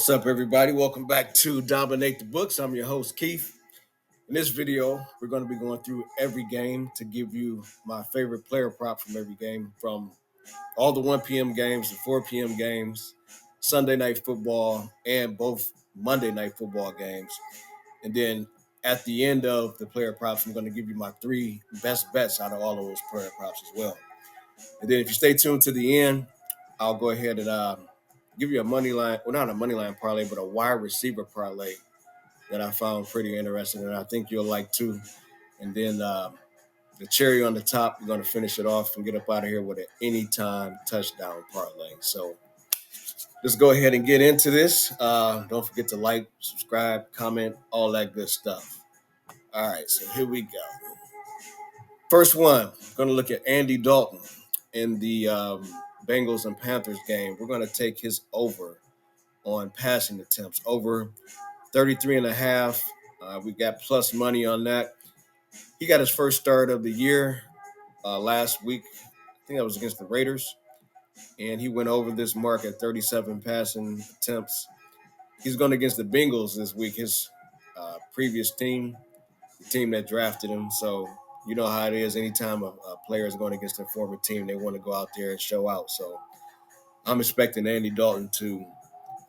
What's up, everybody? Welcome back to Dominate the Books. I'm your host, Keith. In this video, we're going to be going through every game to give you my favorite player prop from every game, from all the 1 p.m. games, the 4 p.m. games, Sunday night football, and both Monday night football games. And then at the end of the player props, I'm going to give you my 3 best bets out of all of those player props as well. And then if you stay tuned to the end, I'll go ahead and give you a money line, well, not a money line parlay, but a wide receiver parlay that I found pretty interesting, and I think you'll like too. And then the cherry on the top, we're going to finish it off and get up out of here with an anytime touchdown parlay. So let's go ahead and get into this. Don't forget to like, subscribe, comment, all that good stuff. All right, so here we go. First one, I'm going to look at Andy Dalton in the Bengals and Panthers game. We're going to take his over on passing attempts, over 33.5. We got plus money on that. He got his first start of the year last week. I think that was against the Raiders. And he went over this mark at 37 passing attempts. He's going against the Bengals this week, his previous team, the team that drafted him. So you know how it is. Anytime a player is going against a former team, they want to go out there and show out. So I'm expecting Andy Dalton to,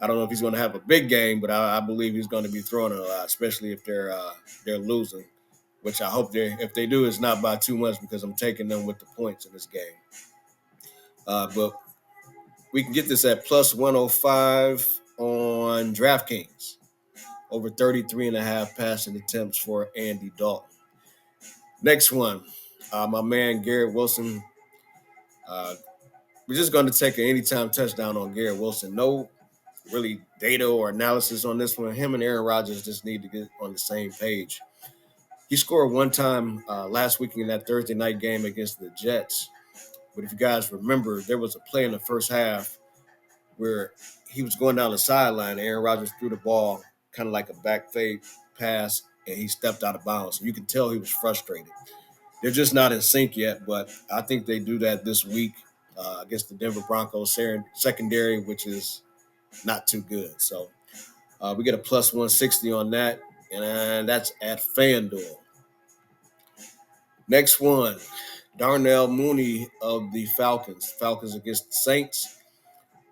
I don't know if he's going to have a big game, but I believe he's going to be throwing a lot, especially if they're losing, which I hope if they do, it's not by too much because I'm taking them with the points in this game. But we can get this at plus 105 on DraftKings, over 33.5 passing attempts for Andy Dalton. Next one, my man Garrett Wilson. We're just going to take an anytime touchdown on Garrett Wilson. No really data or analysis on this one. Him and Aaron Rodgers just need to get on the same page. He scored one time last week in that Thursday night game against the Jets. But if you guys remember, there was a play in the first half where he was going down the sideline. Aaron Rodgers threw the ball kind of like a back fade pass, and he stepped out of bounds. You can tell he was frustrated. They're just not in sync yet, but I think they do that this week against the Denver Broncos secondary, which is not too good. So we get a plus 160 on that, and that's at FanDuel. Next one, Darnell Mooney of the Falcons. Falcons against the Saints.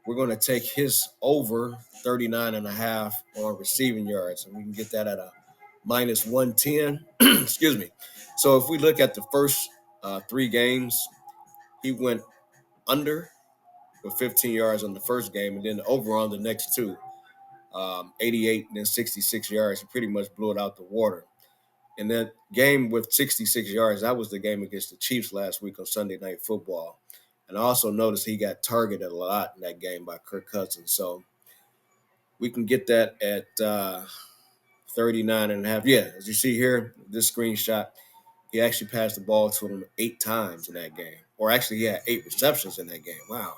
We're going to take his over 39.5 on receiving yards, and we can get that at a minus 110. Excuse me. So if we look at the first 3 games, he went under with 15 yards on the first game, and then over on the next 2, 88 and then 66 yards. He pretty much blew it out the water. And that game with 66 yards, that was the game against the Chiefs last week on Sunday Night Football. And I also noticed he got targeted a lot in that game by Kirk Cousins. So we can get that at 39.5. Yeah, as you see here, this screenshot, he actually passed the ball to him 8 times in that game. Or actually, he had 8 receptions in that game. Wow.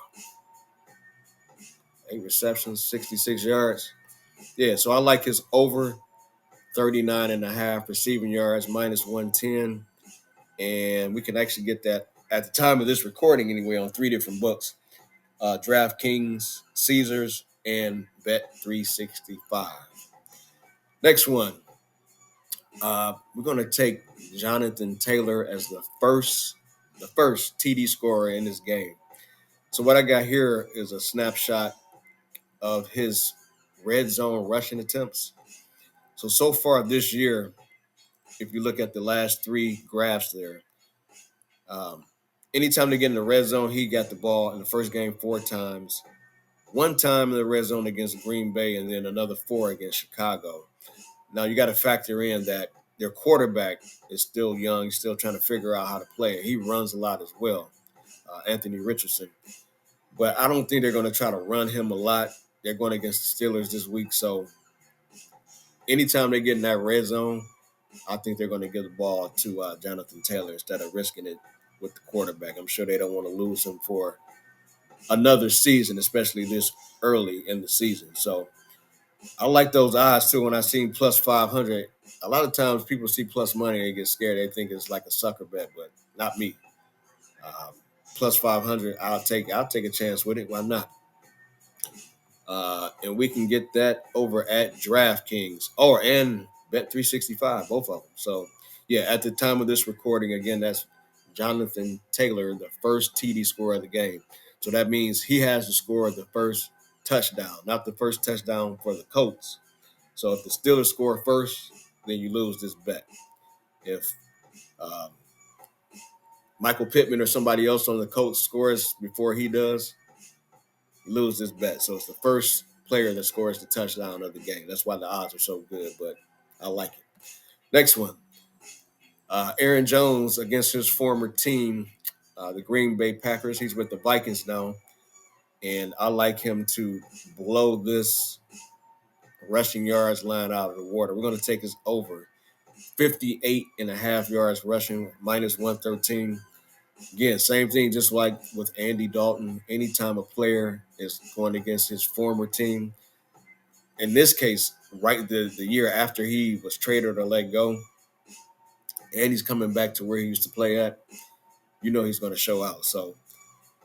8 receptions, 66 yards. Yeah, so I like his over 39.5 receiving yards, minus 110. And we can actually get that at the time of this recording anyway on 3 different books. DraftKings, Caesars, and Bet365. Next one. We're going to take Jonathan Taylor as the first TD scorer in this game. So what I got here is a snapshot of his red zone rushing attempts. So far this year, if you look at the last 3 graphs there, anytime they get in the red zone, he got the ball in the first game 4 times. 1 time in the red zone against Green Bay, and then another 4 against Chicago. Now, you got to factor in that their quarterback is still young. He's still trying to figure out how to play. He runs a lot as well, Anthony Richardson. But I don't think they're going to try to run him a lot. They're going against the Steelers this week. So anytime they get in that red zone, I think they're going to give the ball to Jonathan Taylor instead of risking it with the quarterback. I'm sure they don't want to lose him for another season, especially this early in the season. So I like those odds too. When I seen plus 500, a lot of times people see plus money and they get scared. They think it's like a sucker bet, but not me. Plus 500, I'll take a chance with it. Why not? And we can get that over at DraftKings or and Bet365, both of them. So, yeah, at the time of this recording, again, that's Jonathan Taylor, the first TD scorer of the game. So that means he has to score the first touchdown, not the first touchdown for the Colts. So if the Steelers score first, then you lose this bet. If um, Michael Pittman or somebody else on the Colts scores before he does, you lose this bet. So it's the first player that scores the touchdown of the game. That's why the odds are so good, but I like it. Next one, Aaron Jones against his former team, the Green Bay Packers. He's with the Vikings now, and I like him to blow this rushing yards line out of the water. We're going to take his over 58 and a half yards rushing, minus 113. Again, same thing, just like with Andy Dalton. Anytime a player is going against his former team, in this case, right the year after he was traded or let go, and he's coming back to where he used to play at, you know he's going to show out. So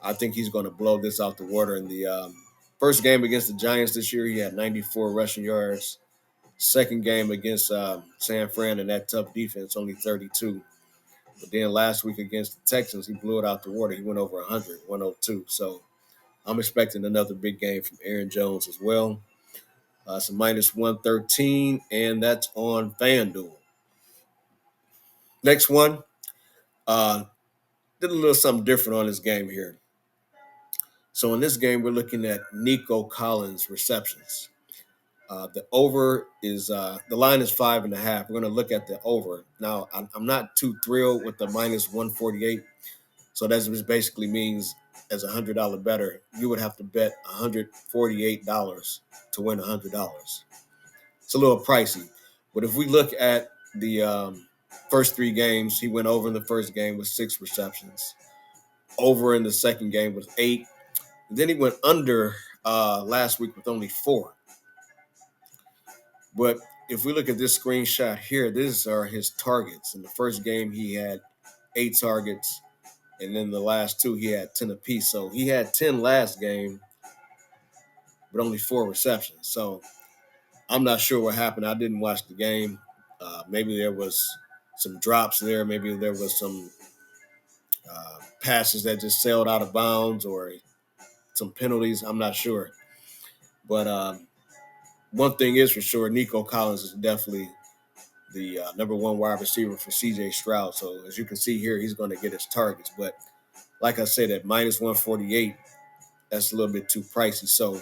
I think he's going to blow this out the water. In the first game against the Giants this year, he had 94 rushing yards. Second game against San Fran and that tough defense, only 32. But then last week against the Texans, he blew it out the water. He went over 100, 102. So I'm expecting another big game from Aaron Jones as well. It's a minus 113, and that's on FanDuel. Next one, did a little something different on this game here. So in this game, we're looking at Nico Collins receptions. The over is the line is 5.5. We're going to look at the over. Now, I'm not too thrilled with the minus 148. So that just basically means as $100 better, you would have to bet $148 to win $100. It's a little pricey. But if we look at the first three games, he went over in the first game with 6 receptions, over in the second game with 8. And then he went under last week with only 4. But if we look at this screenshot here, these are his targets. In the first game, he had 8 targets. And then the last 2, he had 10 apiece. So he had 10 last game, but only 4 receptions. So I'm not sure what happened. I didn't watch the game. Maybe there was some drops there. Maybe there was some passes that just sailed out of bounds or some penalties. I'm not sure. But one thing is for sure, Nico Collins is definitely the number 1 wide receiver for C.J. Stroud. So as you can see here, he's going to get his targets. But like I said, at minus 148, that's a little bit too pricey. So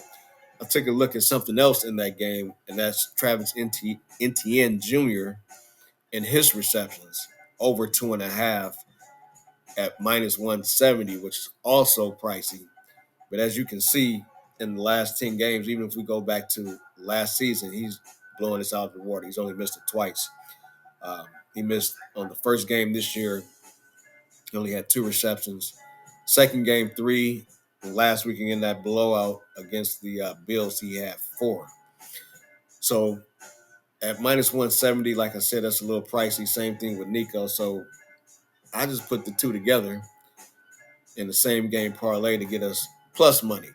I took a look at something else in that game, and that's Travis Etienne Jr. and his receptions over 2.5 at minus 170, which is also pricey. But as you can see in the last 10 games, even if we go back to last season, he's blowing this out of the water. He's only missed it twice. He missed on the first game this year. He only had 2 receptions. Second game, 3. And last week in that blowout against the Bills, he had 4. So at minus 170, like I said, that's a little pricey. Same thing with Nico. So I just put the two together in the same game parlay to get us plus money.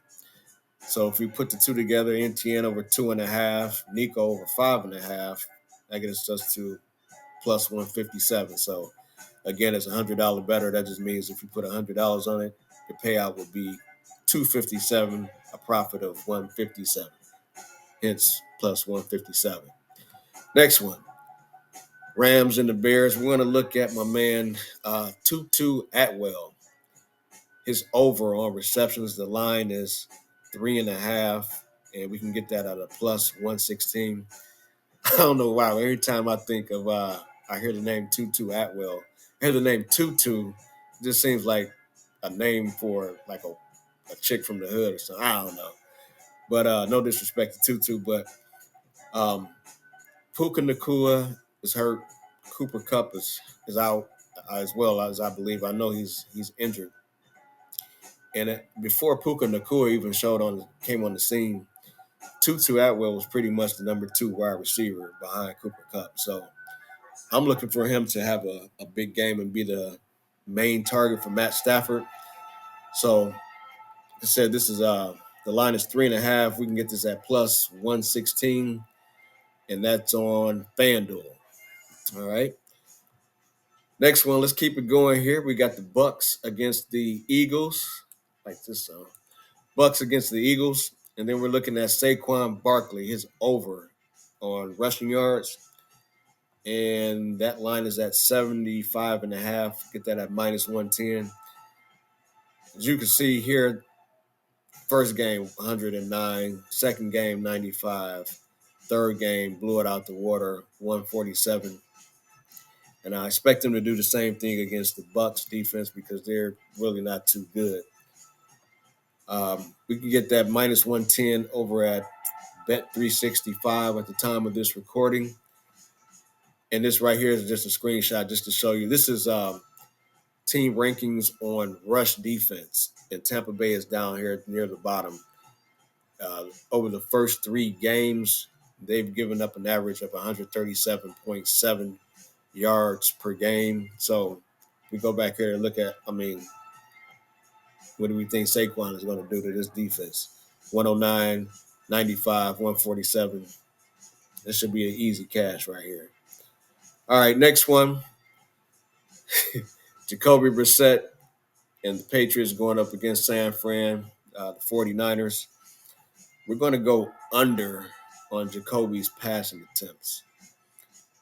So if we put the two together, NTN over 2.5, Nico over 5.5, that gets us to plus 157. So again, it's $100 better. That just means if you put $100 on it, the payout would be 257, a profit of 157. Hence plus 157. Next one, Rams and the Bears. We're going to look at my man Tutu Atwell. His over on receptions, the line is 3.5, and we can get that at a plus 116. I don't know why. Every time I think of, I hear the name Tutu Atwell, I hear the name Tutu, it just seems like a name for like a chick from the hood or something. I don't know. But no disrespect to Tutu, but Puka Nakua is hurt. Cooper Kupp is out as well as I believe. I know he's injured. And before Puka Nakua even came on the scene, Tutu Atwell was pretty much the number 2 wide receiver behind Cooper Kupp. So I'm looking for him to have a big game and be the main target for Matt Stafford. So like I said, this is The line is 3.5. We can get this at plus 116, and that's on FanDuel. All right. Next one, let's keep it going here. We got the Bucks against the Eagles. Like this song. Bucks against the Eagles. And then we're looking at Saquon Barkley, his over on rushing yards. And that line is at 75.5. Get that at minus 110. As you can see here, first game 109, second game 95, third game blew it out the water 147. And I expect them to do the same thing against the Bucks defense because they're really not too good. We can get that minus 110 over at Bet365 at the time of this recording. And this right here is just a screenshot just to show you. This is team rankings on rush defense. And Tampa Bay is down here near the bottom. Over the first 3 games, they've given up an average of 137.7 yards per game. So we go back here and look at, what do we think Saquon is going to do to this defense? 109, 95, 147. This should be an easy cash right here. All right, next one. Jacoby Brissett and the Patriots going up against San Fran, the 49ers. We're going to go under on Jacoby's passing attempts.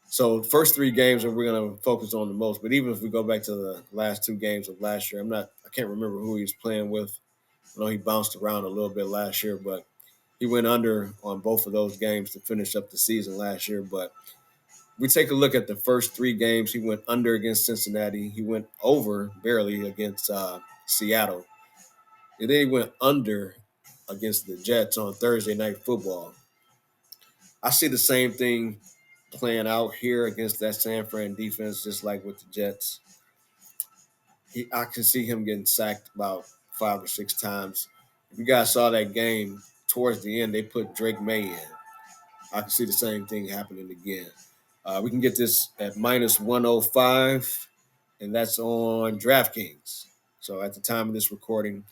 So first 3 games are we're going to focus on the most. But even if we go back to the last 2 games of last year, I can't remember who he was playing with. I know he bounced around a little bit last year, but he went under on both of those games to finish up the season last year. But we take a look at the first 3 games. He went under against Cincinnati. He went over barely against Seattle. And then he went under against the Jets on Thursday Night Football. I see the same thing playing out here against that San Fran defense, just like with the Jets. I can see him getting sacked about 5 or 6 times. If you guys saw that game, towards the end, they put Drake May in. I can see the same thing happening again. We can get this at minus 105, and that's on DraftKings. So at the time of this recording,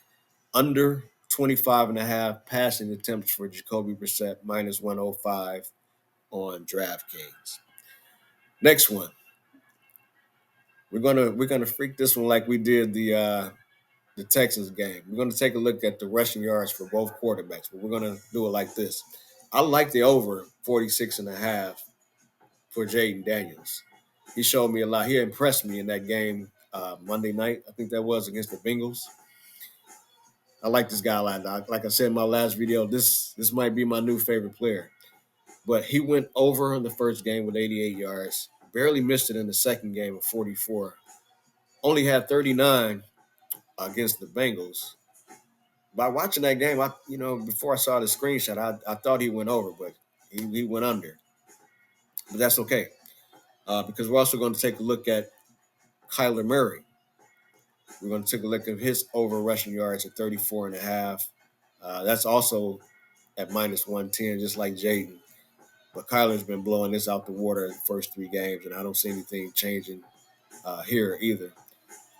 under 25.5 passing attempts for Jacoby Brissett, minus 105 on DraftKings. Next one. We're gonna freak this one like we did the Texans game. We're gonna take a look at the rushing yards for both quarterbacks, but we're gonna do it like this. I like the over 46.5 for Jaden Daniels. He showed me a lot. He impressed me in that game Monday night. I think that was against the Bengals. I like this guy a lot. Like I said in my last video, this might be my new favorite player. But he went over in the first game with 88 yards. Barely missed it in the second game of 44. Only had 39 against the Bengals. By watching that game, before I saw the screenshot, I thought he went over, but he went under. But that's okay. Because we're also going to take a look at Kyler Murray. We're going to take a look at his over rushing yards at 34.5. That's also at minus 110, just like Jaden. But Kyler's been blowing this out the water in the first 3 games, and I don't see anything changing here either.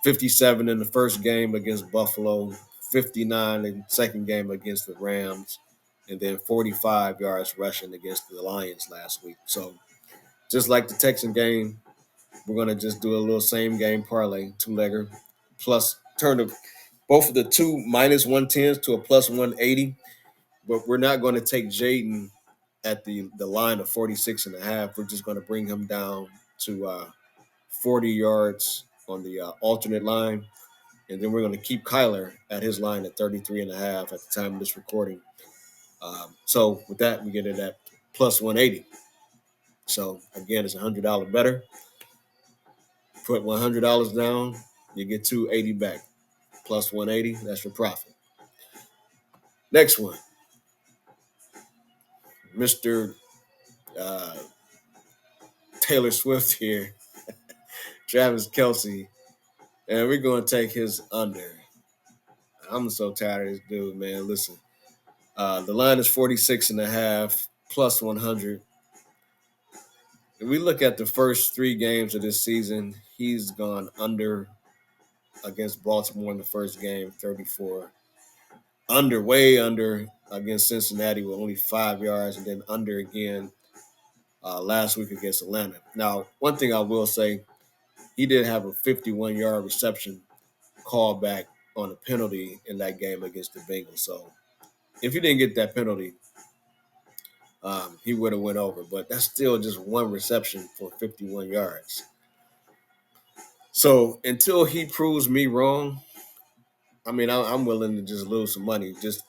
57 in the first game against Buffalo, 59 in the second game against the Rams, and then 45 yards rushing against the Lions last week. So just like the Texan game, we're going to just do a little same game parlay, 2-legger, plus turn both of the 2 minus 110s to a plus 180. But we're not going to take Jaden at the line of 46.5. We're just going to bring him down to 40 yards on the alternate line. And then we're going to keep Kyler at his line at 33.5 at the time of this recording. So with that, we get it at plus 180. So again, it's $100 better. Put $100 down, you get $280 back. Plus 180, that's your profit. Next one, Mr. Taylor Swift here, Travis Kelce, and we're going to take his under. I'm so tired of this dude, man. Listen, the line is 46.5 plus 100. If we look at the first 3 games of this season, he's gone under against Baltimore in the first game, 34. way under against Cincinnati with only 5 yards, and then under again last week against Atlanta. Now, one thing I will say, he did have a 51-yard reception callback on a penalty in that game against the Bengals. So if he didn't get that penalty, he would have went over. But that's still just one reception for 51 yards. So until he proves me wrong, I mean, I'm willing to just lose some money just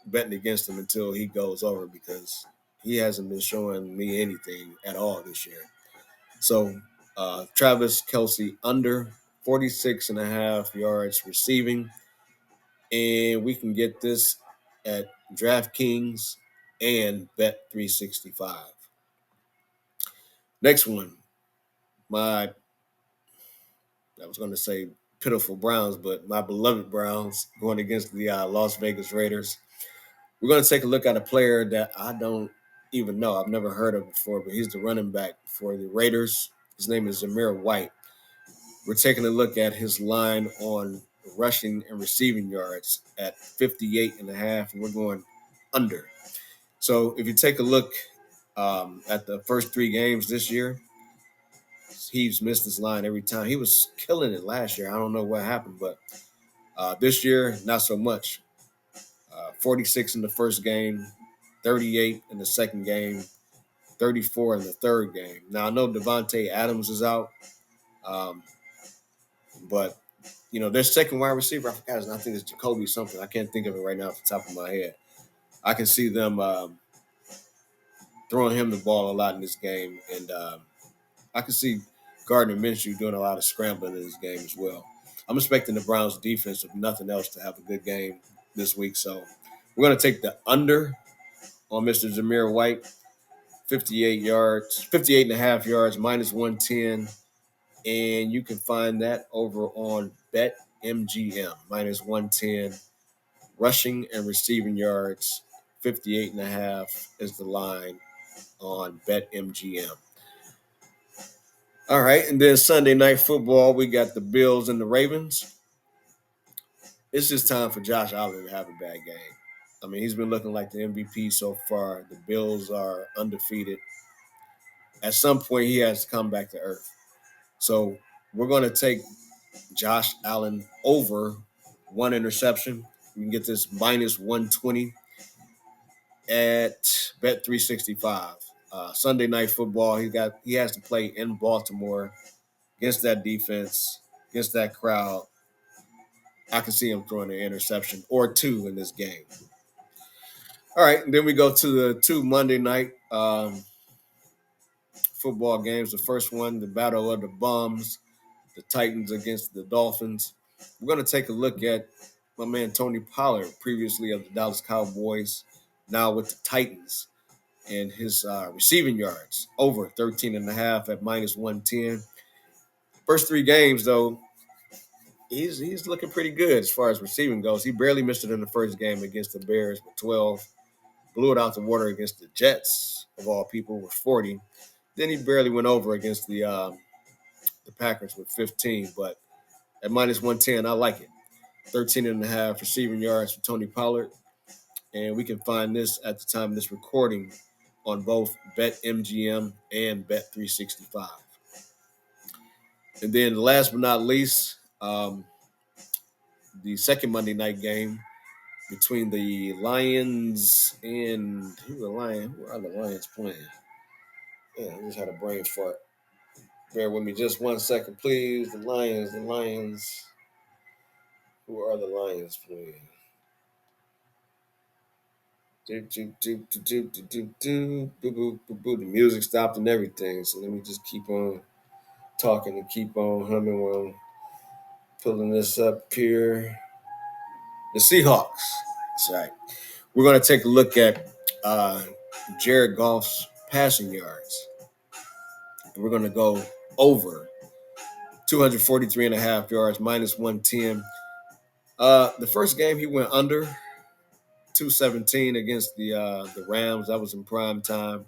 betting against him until he goes over because he hasn't been showing me anything at all this year. So Travis Kelce under 46 and a half yards receiving. And we can get this at DraftKings and Bet365. Next one, my I was going to say pitiful Browns, but my beloved Browns going against the Las Vegas Raiders. We're going to take a look at a player that I don't even know. I've never heard of before, but he's the running back for the Raiders. His name is Zamir White. We're taking a look at his line on rushing and receiving yards at 58 and a half, and we're going under. So if you take a look at the first 3 games this year, he's missed his line every time. He was killing it last year. I don't know what happened, but this year, not so much. 46 in the first game, 38 in the second game, 34 in the third game. Now, I know Devontae Adams is out, um, but, their second wide receiver, I forgot, I think it's Jacoby something. I can't think of it right now off the top of my head. I can see them throwing him the ball a lot in this game, and I can see Gardner Minshew doing a lot of scrambling in this game as well. I'm expecting the Browns defense, if nothing else, to have a good game this week. So we're going to take the under on Mr. Zamir White, 58 and a half yards, minus 110. And you can find that over on BetMGM, minus 110. Rushing and receiving yards, 58 and a half is the line on BetMGM. All right, and then Sunday night football, we got the Bills and the Ravens. It's just time for Josh Allen to have a bad game. I mean, he's been looking like the MVP so far. The Bills are undefeated. At some point, he has to come back to earth. So we're going to take Josh Allen over one interception. You can get this minus 120 at Bet365. Sunday night football, he has to play in Baltimore against that defense, against that crowd. I can see him throwing an interception or two in this game. All right, and then we go to the 2 Monday night football games. The first one, the Battle of the Bums, the Titans against the Dolphins. We're going to take a look at my man Tony Pollard, previously of the Dallas Cowboys, now with the Titans, and his receiving yards over 13 and a half at minus 110. First 3 games, though, he's looking pretty good as far as receiving goes. He barely missed it in the first game against the Bears with 12. Blew it out the water against the Jets, of all people, with 40. Then he barely went over against the Packers with 15. But at minus 110, I like it. 13 and a half receiving yards for Tony Pollard. And we can find this at the time of this recording on both BetMGM and Bet365. And then last but not least, the second Monday night game between the Lions and who are the Lions playing? Yeah, I just had a brain fart. Bear with me just 1 second, please. The Lions. Who are the Lions playing? The music stopped and everything. So let me just keep on talking and keep on humming while I'm pulling this up here. The Seahawks. That's right. We're going to take a look at Jared Goff's passing yards. And we're going to go over 243 and a half yards, minus 110. The first game he went under 217 against the Rams. That was in prime time.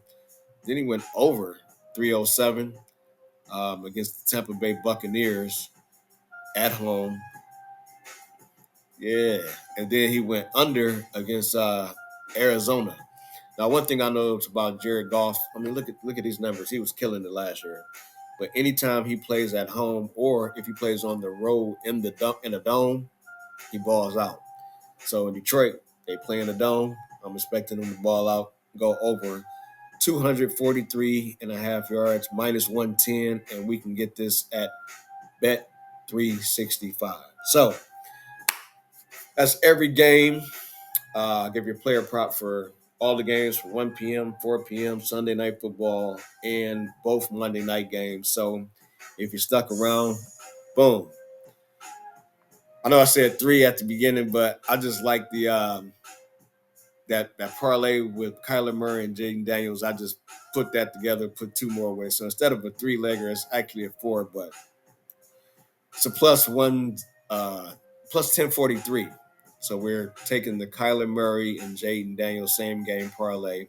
Then he went over 307 against the Tampa Bay Buccaneers at home. Yeah, and then he went under against Arizona. Now, one thing I know about Jared Goff, I mean, look at these numbers. He was killing it last year. But anytime he plays at home, or if he plays on the road in the dome, he balls out. So in Detroit, they play in the dome. I'm expecting him to ball out, go over 243 and a half yards, minus 110, and we can get this at bet 365. So that's every game. I'll give you a player prop for all the games for 1 p.m., 4 p.m., Sunday night football, and both Monday night games. So if you're stuck around, boom. I know I said three at the beginning, but I just like the that parlay with Kyler Murray and Jaden Daniels. I just put that together, put two more away. So instead of a three-legger, it's actually a four, but it's a plus one, plus 1043. So we're taking the Kyler Murray and Jaden Daniels same game parlay.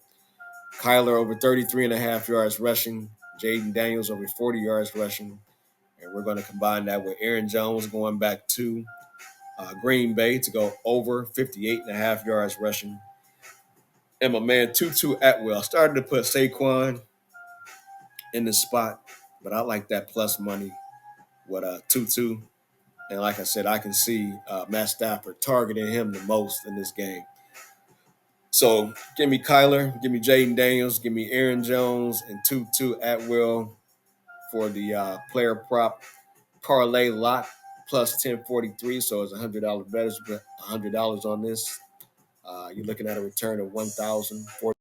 Kyler over 33 and a half yards rushing, Jaden Daniels over 40 yards rushing. And we're going to combine that with Aaron Jones going back to Green Bay to go over 58 and a half yards rushing. And my man Tutu Atwell started to put Saquon in the spot, but I like that plus money with Tutu. And like I said, I can see Matt Stafford targeting him the most in this game. So give me Kyler, give me Jaden Daniels, give me Aaron Jones, and Tutu Atwell for the player prop parlay lock plus 1043. So it's $100 better, $100 on this. You're looking at a return of $1,040.